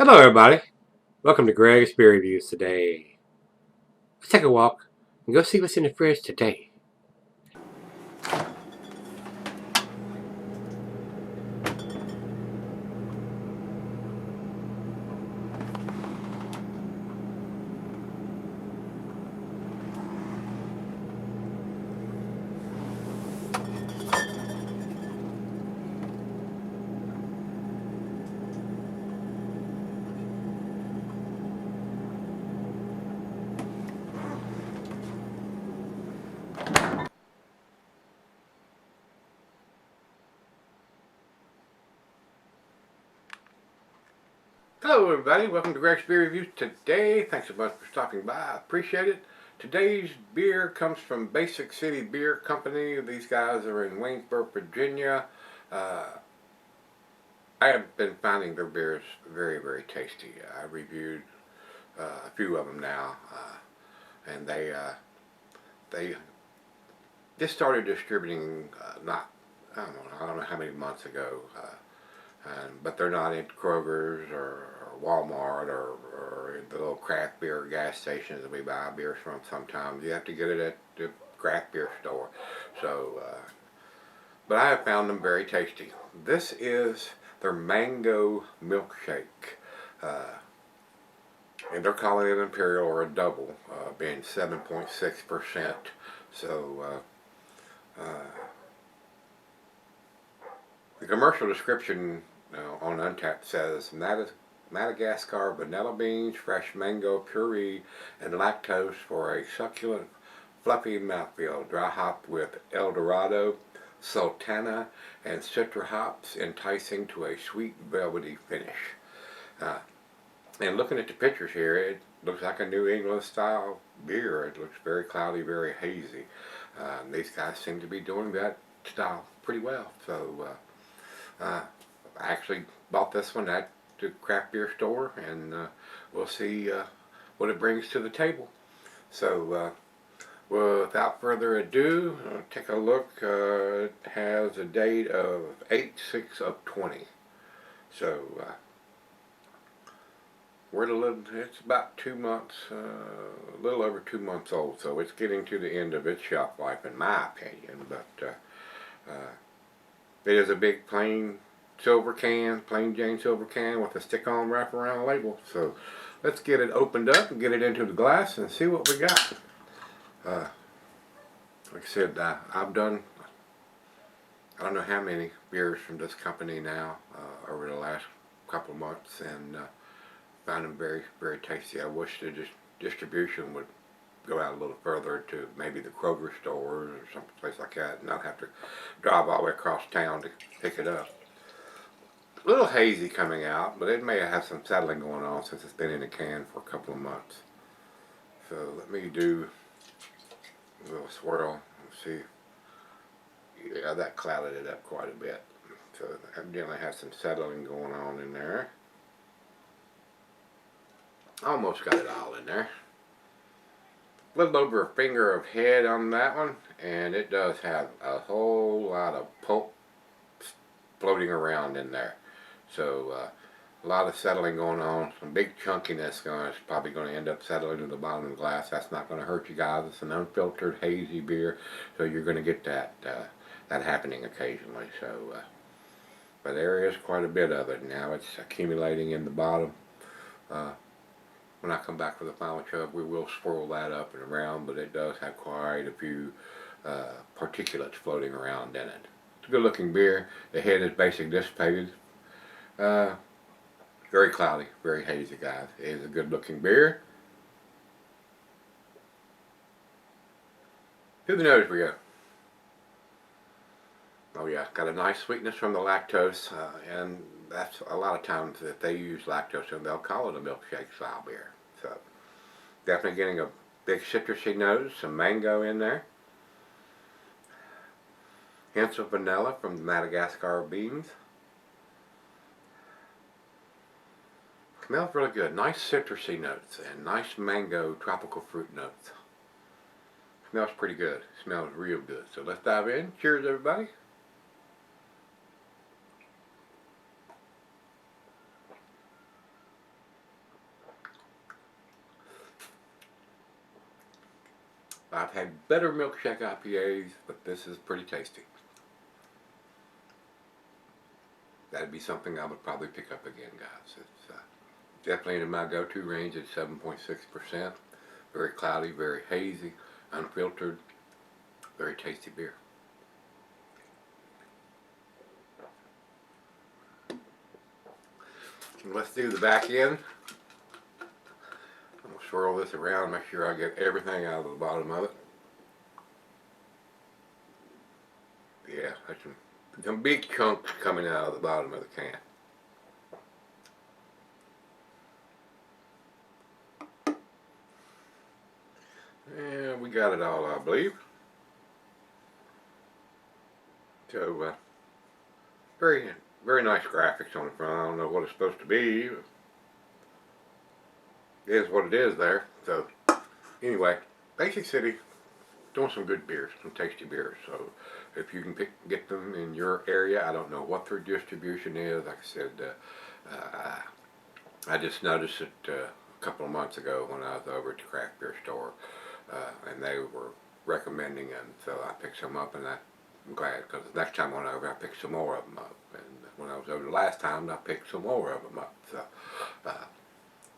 Hello everybody, welcome to Gregsbeerreviews today. Let's take a walk and go see what's in the fridge today. Hello everybody, welcome to Gregsbeerreviews today. Thanks a bunch for stopping by, I appreciate it. Today's beer comes from Basic City Beer Company. These guys are in Waynesburg, Virginia. I have been finding their beers very tasty. I reviewed a few of them now, and they just started distributing I don't know how many months ago, but they're not in Kroger's or Walmart or the little craft beer gas stations that we buy beers from sometimes. You have to get it at the craft beer store. So, but I have found them very tasty. This is their mango milkshake. And they're calling it imperial or a double, being 7.6%. So, the commercial description on Untappd says Madagascar vanilla beans, fresh mango puree, and lactose for a succulent, fluffy mouthfeel. Dry hopped with El Dorado, Sultana, and Citra hops, enticing to a sweet, velvety finish. And looking at the pictures here, it looks like a New England style beer. It looks very cloudy, very hazy. These guys seem to be doing that style pretty well. So I actually bought this one at the craft beer store, and we'll see what it brings to the table. So without further ado, take a look. It has a date of 8/6/20. So it's about 2 months, a little over 2 months old, so it's getting to the end of its shelf life in my opinion. But it is a big plain silver can, plain Jane silver can with a stick-on wraparound label. So let's get it opened up and get it into the glass and see what we got. Like I said, I've done, I don't know how many beers from this company now over the last couple of months, and found them very tasty. I wish the distribution would go out a little further to maybe the Kroger stores or someplace like that, and not have to drive all the way across town to pick it up. A little hazy coming out, but it may have some settling going on since it's been in a can for a couple of months. So let me do a little swirl and see. Yeah, that clouded it up quite a bit. So evidently has some settling going on in there. Almost got it all in there. A little over a finger of head on that one, and it does have a whole lot of pulp floating around in there. So a lot of settling going on, some big chunkiness it's probably going to end up settling to the bottom of the glass. That's not going to hurt you guys. It's an unfiltered hazy beer, so you're going to get that happening occasionally. So, but there is quite a bit of it now. It's accumulating in the bottom. When I come back for the final chug, we will swirl that up and around, but it does have quite a few particulates floating around in it. It's a good looking beer. The head is basically dissipated. Very cloudy, very hazy, guys. It is a good looking beer. Through the nose we go. Oh yeah, got a nice sweetness from the lactose, and that's a lot of times if they use lactose, and they'll call it a milkshake style beer. So definitely getting a big citrusy nose, some mango in there, hints of vanilla from the Madagascar beans. Smells really good. Nice citrusy notes and nice mango tropical fruit notes. Smells pretty good. Smells real good. So let's dive in. Cheers, everybody. I've had better milkshake IPAs, but this is pretty tasty. That'd be something I would probably pick up again, guys. It's definitely in my go-to range at 7.6%. Very cloudy, very hazy, unfiltered, very tasty beer. Let's do the back end. I'm going to swirl this around, make sure I get everything out of the bottom of it. Yeah, that's some big chunks coming out of the bottom of the can. And we got it all, I believe. So, very, very nice graphics on the front. I don't know what it's supposed to be. It is what it is there. So, anyway, Basic City doing some good beers, some tasty beers. So, if you can get them in your area, I don't know what their distribution is. Like I said, I just noticed it a couple of months ago when I was over at the craft beer store, and they were recommending them. So I picked some up, and I'm glad, because the next time I went over, I picked some more of them up. And when I was over the last time, I picked some more of them up. So,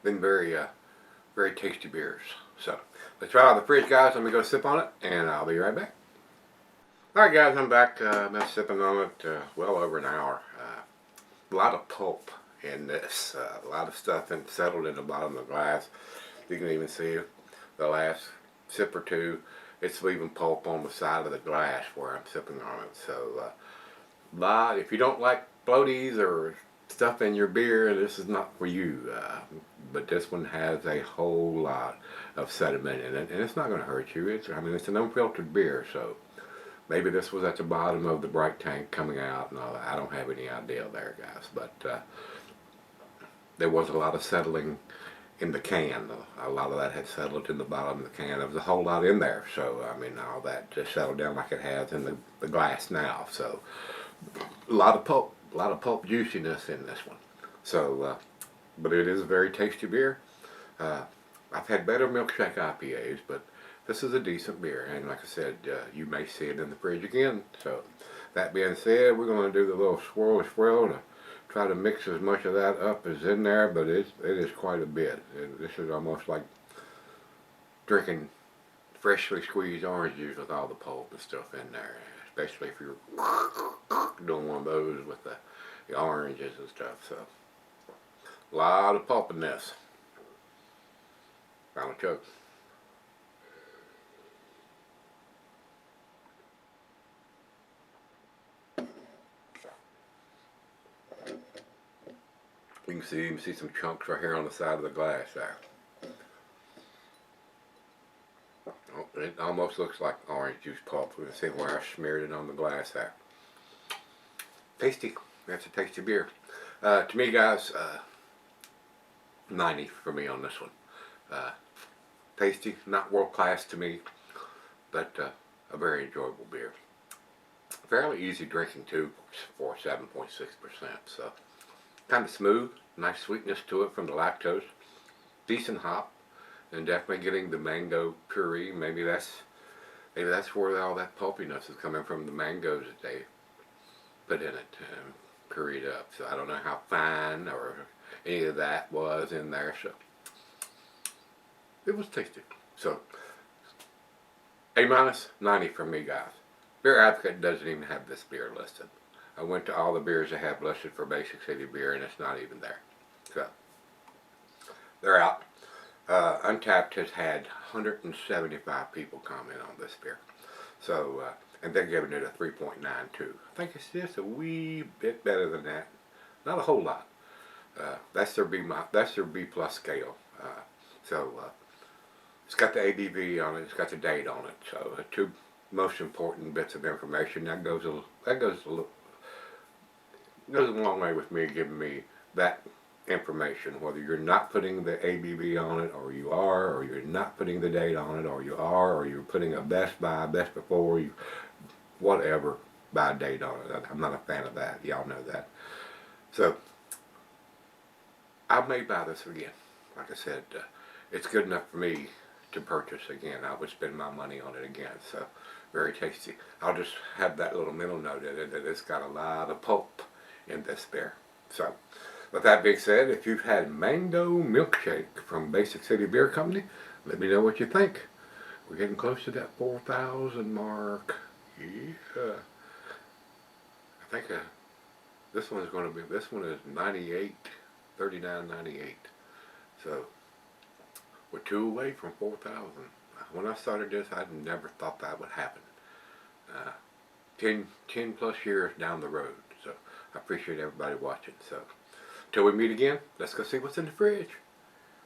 been very, very tasty beers. So, let's try out of the fridge, guys. Let me go sip on it, and I'll be right back. Alright, guys, I'm back. I've been sipping on it well over an hour. A lot of pulp in this. A lot of stuff settled in the bottom of the glass. You can even see the last sip or two. It's leaving pulp on the side of the glass where I'm sipping on it. So, if you don't like floaties or stuff in your beer, this is not for you. But this one has a whole lot of sediment in it, and it's not going to hurt you. It's an unfiltered beer, so maybe this was at the bottom of the bright tank coming out and all that. I don't have any idea there, guys. But there was a lot of settling in the can. A lot of that had settled in the bottom of the can. There was a whole lot in there. So, all that just settled down like it has in the glass now. So, a lot of pulp juiciness in this one. So, but it is a very tasty beer. I've had better milkshake IPAs, but this is a decent beer, and like I said, you may see it in the fridge again. So, that being said, we're going to do the little swirl to try to mix as much of that up as in there, but it is quite a bit. This is almost like drinking freshly squeezed orange juice with all the pulp and stuff in there, especially if you're doing one of those with the oranges and stuff. So, a lot of pulp in this. Final choke. You can see some chunks right here on the side of the glass there. Oh, it almost looks like orange juice pulp. We can see where I smeared it on the glass there. Tasty. That's a tasty beer. To me, guys, 90 for me on this one. Tasty, not world class to me, but a very enjoyable beer. Fairly easy drinking too for 7.6%. So, kind of smooth, nice sweetness to it from the lactose, decent hop, and definitely getting the mango puree. Maybe that's where all that pulpiness is coming from, the mangoes that they put in it and pureed up. So I don't know how fine or any of that was in there. So it was tasty. So A-, 90 from me, guys. Beer Advocate doesn't even have this beer listed. I went to all the beers they have listed for Basic City beer, and it's not even there. So, they're out. Untapped has had 175 people comment on this beer. So, and they're giving it a 3.92. I think it's just a wee bit better than that. Not a whole lot. That's their B plus scale. It's got the ABV on it. It's got the date on it. So, the two most important bits of information that goes a long way with me, giving me that information, whether you're not putting the ABV on it, or you are, or you're not putting the date on it, or you are, or you're putting a best by, best before, whatever by date on it. I'm not a fan of that. Y'all know that. So, I may buy this again. Like I said, it's good enough for me to purchase again. I would spend my money on it again. So very tasty. I'll just have that little mental note in it that it's got a lot of pulp in this beer. So with that being said, if you've had Mango Milkshake from Basic City Beer Company, let me know what you think. We're getting close to that 4,000 mark. Yeah. I think this one is 98, 39.98. So we're 2 away from 4,000. When I started this, I never thought that would happen. 10 plus years down the road. So I appreciate everybody watching. So till we meet again, let's go see what's in the fridge.